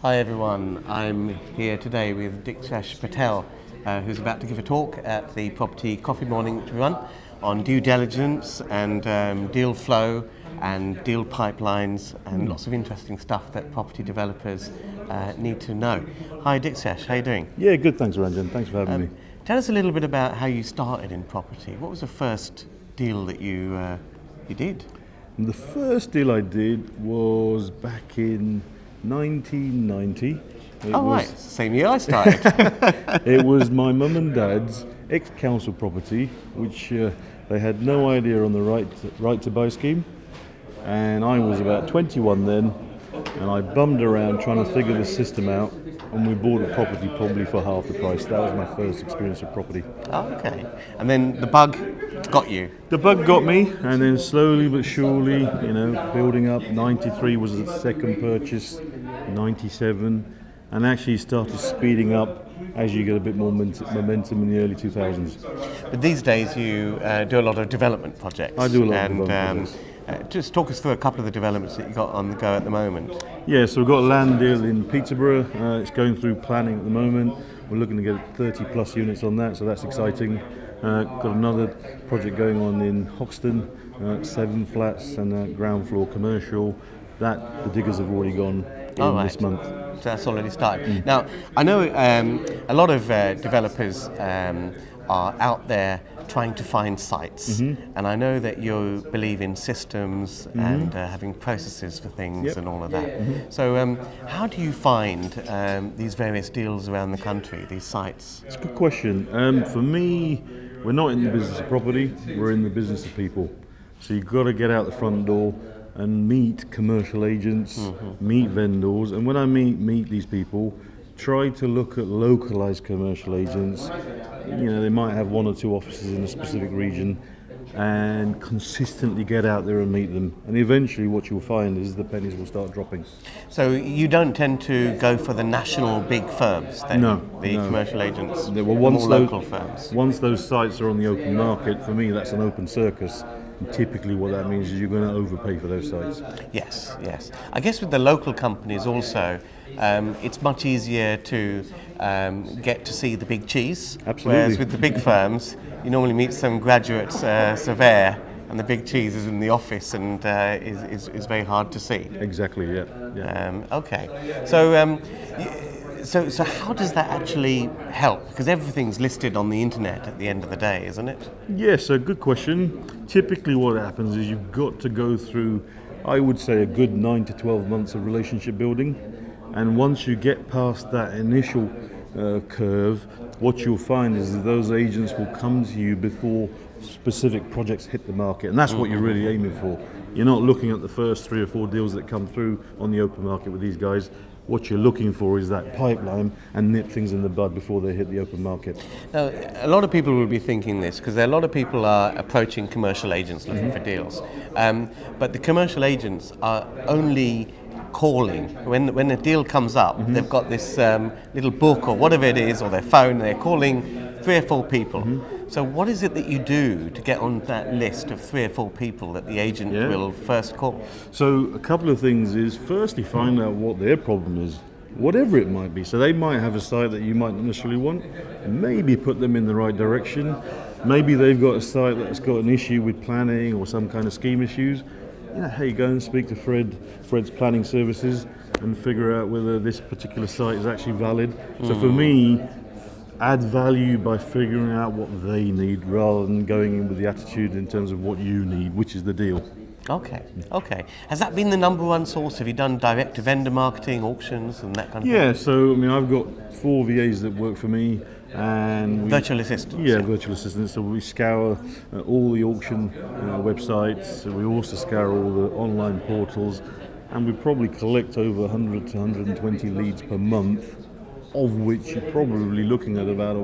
Hi everyone, I'm here today with Diksesh Patel, who's about to give a talk at the Property Coffee Morning which we run on due diligence and deal flow and deal pipelines and lots of interesting stuff that property developers need to know. Hi Diksesh, how are you doing? Yeah, good, thanks Ranjan, thanks for having me. Tell us a little bit about how you started in property. What was the first deal that you did? The first deal I did was back in 1990. Right, it's the same year I started. It was my mum and dad's ex-council property, which they had no idea on the right to buy scheme, and I was about 21 then, and I bummed around trying to figure the system out, and we bought a property probably for half the price. That was my first experience of property. Oh, okay. And then the bug got you? The bug got me, and then slowly but surely, building up. 93 was the second purchase, 97, and actually started speeding up as you get a bit more momentum in the early 2000s. But these days you do a lot of development projects. I do a lot of development projects. Just talk us through a couple of the developments that you got on the go at the moment. Yeah, so we've got a land deal in Peterborough. It's going through planning at the moment. We're looking to get 30 plus units on that, so that's exciting. Got another project going on in Hoxton, 7 flats and ground floor commercial. That the diggers have already gone in this month. So that's already started. Now, I know a lot of developers are out there trying to find sites, and I know that you believe in systems and having processes for things and all of that. So how do you find these various deals around the country, these sites? It's a good question. For me, we're not in the business of property, we're in the business of people. So you've got to get out the front door and meet commercial agents, meet vendors, and when I meet these people, try to look at localized commercial agents. They might have 1 or 2 offices in a specific region, and consistently get out there and meet them. And eventually what you'll find is the pennies will start dropping. So you don't tend to go for the national big firms then? No. Commercial agents, more local firms? Once those sites are on the open market, for me that's an open circus. And typically what that means is you're going to overpay for those sites. Yes. I guess with the local companies also, it's much easier to get to see the big cheese. Absolutely. Whereas with the big firms, you normally meet some graduate surveyor, and the big cheese is in the office and is very hard to see. Exactly, yeah. Okay. So how does that actually help? Because everything's listed on the internet at the end of the day, isn't it? Yes, so good question. Typically what happens is you've got to go through, I would say, a good 9 to 12 months of relationship building. And once you get past that initial curve, what you'll find is that those agents will come to you before specific projects hit the market. And that's what you're really aiming for. You're not looking at the first 3 or 4 deals that come through on the open market with these guys. What you're looking for is that pipeline and nip things in the bud before they hit the open market. Now, a lot of people will be thinking this because a lot of people are approaching commercial agents looking for deals. But the commercial agents are only calling. When a deal comes up, they've got this little book or whatever it is, or their phone, they're calling 3 or 4 people. So what is it that you do to get on that list of 3 or 4 people that the agent will first call? So a couple of things is, firstly, find out what their problem is, whatever it might be. So they might have a site that you might not necessarily want, maybe put them in the right direction. Maybe they've got a site that's got an issue with planning or some kind of scheme issues. Hey, go and speak to Fred's planning services and figure out whether this particular site is actually valid. So for me, add value by figuring out what they need rather than going in with the attitude in terms of what you need, which is the deal. Okay. Has that been the number one source? Have you done direct to vendor marketing, auctions and that kind of thing? Yeah, so I've got 4 VAs that work for me. And virtual assistants? Yeah, virtual assistants. So we scour all the auction websites. We also scour all the online portals. And we probably collect over 100 to 120 leads per month, of which you're probably looking at about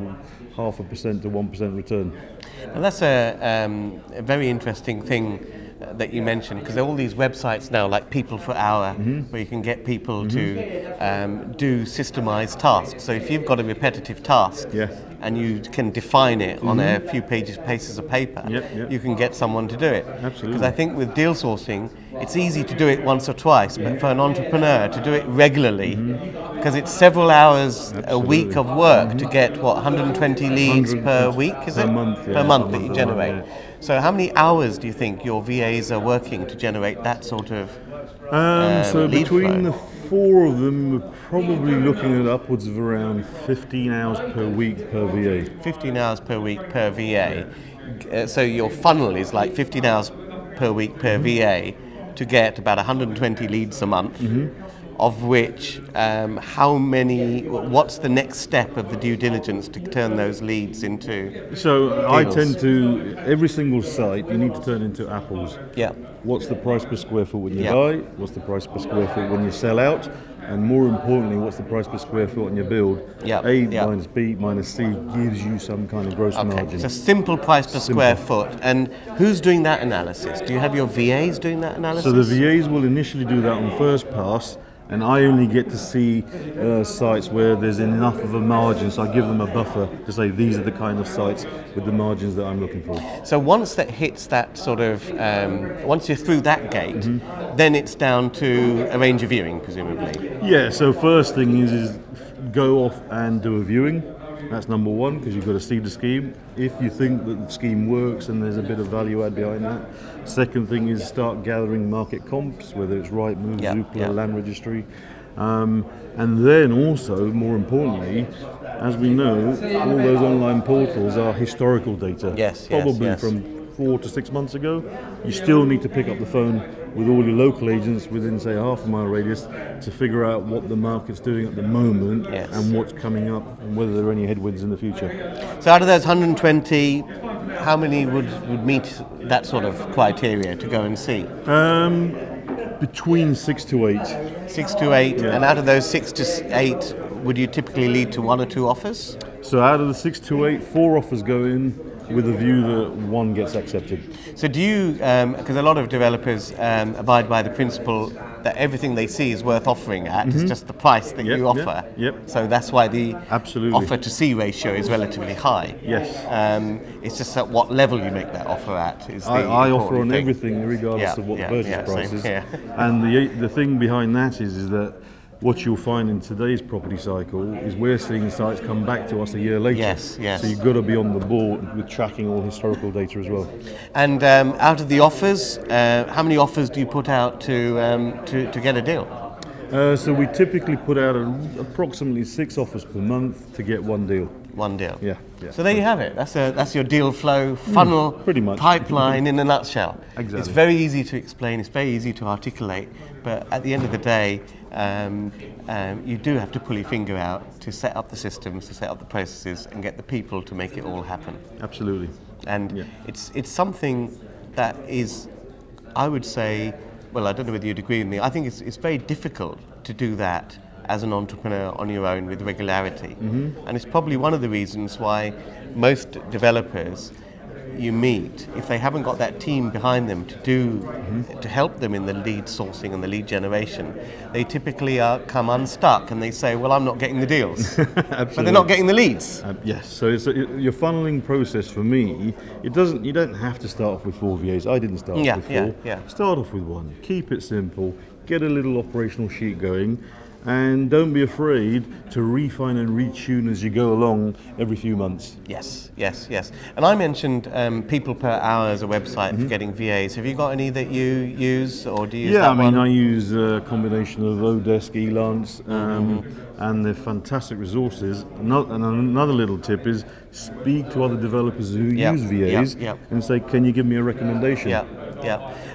0.5% to 1% return. Well, that's a very interesting thing that you mentioned, because there are all these websites now like People per Hour, where you can get people to do systemized tasks. So if you've got a repetitive task and you can define it on a few pages of paper, you can get someone to do it. Absolutely. Because I think with deal sourcing, it's easy to do it once or twice, but for an entrepreneur to do it regularly, because it's several hours a week of work to get, 120 leads per week, is it? Per month, Per month that you generate. So how many hours do you think your VAs are working to generate that sort of so lead between flow? the 4 of them, we're probably looking at upwards of around 15 hours per week per VA. 15 hours per week per VA. So your funnel is like 15 hours per week per VA to get about 120 leads a month, of which what's the next step of the due diligence to turn those leads into So deals? I tend to, every single site, you need to turn into apples. Yeah. What's the price per square foot when you Yeah. buy? What's the price per square foot when you sell out? And more importantly, what's the price per square foot on your build? Yeah. A Yeah. minus B minus C gives you some kind of gross Okay, margin. it's a simple price per square foot. And who's doing that analysis? Do you have your VAs doing that analysis? So the VAs will initially do that on first pass, and I only get to see sites where there's enough of a margin, so I give them a buffer to say these are the kind of sites with the margins that I'm looking for. So once that hits that sort of, once you're through that gate, then it's down to arrange a viewing, presumably. Yeah, so first thing is go off and do a viewing. That's number one, because you've got to see the scheme. If you think that the scheme works and there's a bit of value add behind that. Second thing is start gathering market comps, whether it's Rightmove, Zoopla, Land Registry. And then also, more importantly, as we know, all those online portals are historical data. Probably from 4 to 6 months ago. You still need to pick up the phone with all your local agents within, say, a half-a-mile radius to figure out what the market's doing at the moment and what's coming up and whether there are any headwinds in the future. So out of those 120, how many would meet that sort of criteria to go and see? Between 6 to 8. 6 to 8, and out of those 6 to 8, would you typically lead to 1 or 2 offers? So out of the 6 to 8, 4 offers go in with a view that 1 gets accepted. So do you, because a lot of developers abide by the principle that everything they see is worth offering at, it's just the price that you offer. So that's why the offer to see ratio is relatively high. It's just at what level you make that offer at is the I offer on thing. everything regardless of what the purchase price is. And the thing behind that is that what you'll find in today's property cycle is we're seeing sites come back to us a year later. So you've got to be on the ball with tracking all historical data as well. And out of the offers, how many offers do you put out to get a deal? So we typically put out approximately 6 offers per month to get 1 deal. 1 deal. Yeah. So there you have it. That's your deal flow funnel, pretty much. pipeline in a nutshell. Exactly. It's very easy to explain. It's very easy to articulate. But at the end of the day, you do have to pull your finger out to set up the systems, to set up the processes, and get the people to make it all happen. Absolutely. And it's something that is, I would say, well, I don't know whether you'd agree with me. I think it's very difficult to do that as an entrepreneur on your own with regularity. And it's probably one of the reasons why most developers you meet, if they haven't got that team behind them to help them in the lead sourcing and the lead generation, they typically come unstuck and they say, well, I'm not getting the deals. But they're not getting the leads. Yes, so your funneling process for me, you don't have to start off with 4 VAs. I didn't start off with 4. Start off with 1. Keep it simple. Get a little operational sheet going. And don't be afraid to refine and retune as you go along every few months. Yes. And I mentioned People per Hour as a website for getting VAs. Have you got any that you use, or do you use that one? I use a combination of Odesk, Elance, and they're fantastic resources. And another little tip is speak to other developers who use VAs and say, can you give me a recommendation?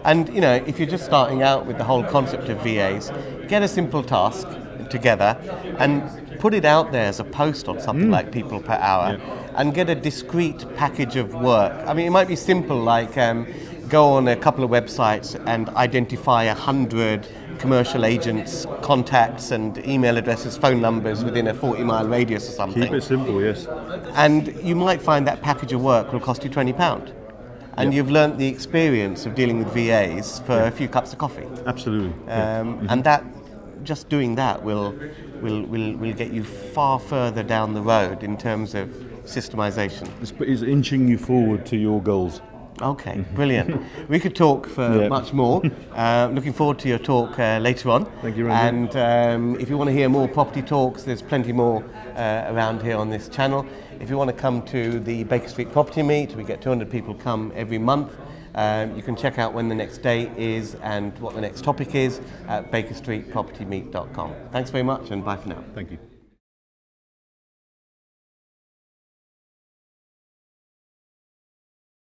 And if you're just starting out with the whole concept of VAs, get a simple task together and put it out there as a post on something like People per Hour and get a discrete package of work. I mean, it might be simple, like go on a couple of websites and identify 100 commercial agents' contacts and email addresses, phone numbers within a 40-mile radius or something. Keep it simple, yes. And you might find that package of work will cost you £20. and you've learnt the experience of dealing with VAs for a few cups of coffee. Absolutely. And that, just doing that will get you far further down the road in terms of systemization. It's inching you forward to your goals. Okay, brilliant. We could talk for much more. Looking forward to your talk later on. Thank you, Randy. And if you want to hear more property talks, there's plenty more around here on this channel. If you want to come to the Baker Street Property Meet, we get 200 people come every month. You can check out when the next date is and what the next topic is at bakerstreetpropertymeet.com. Thanks very much, and bye for now. Thank you.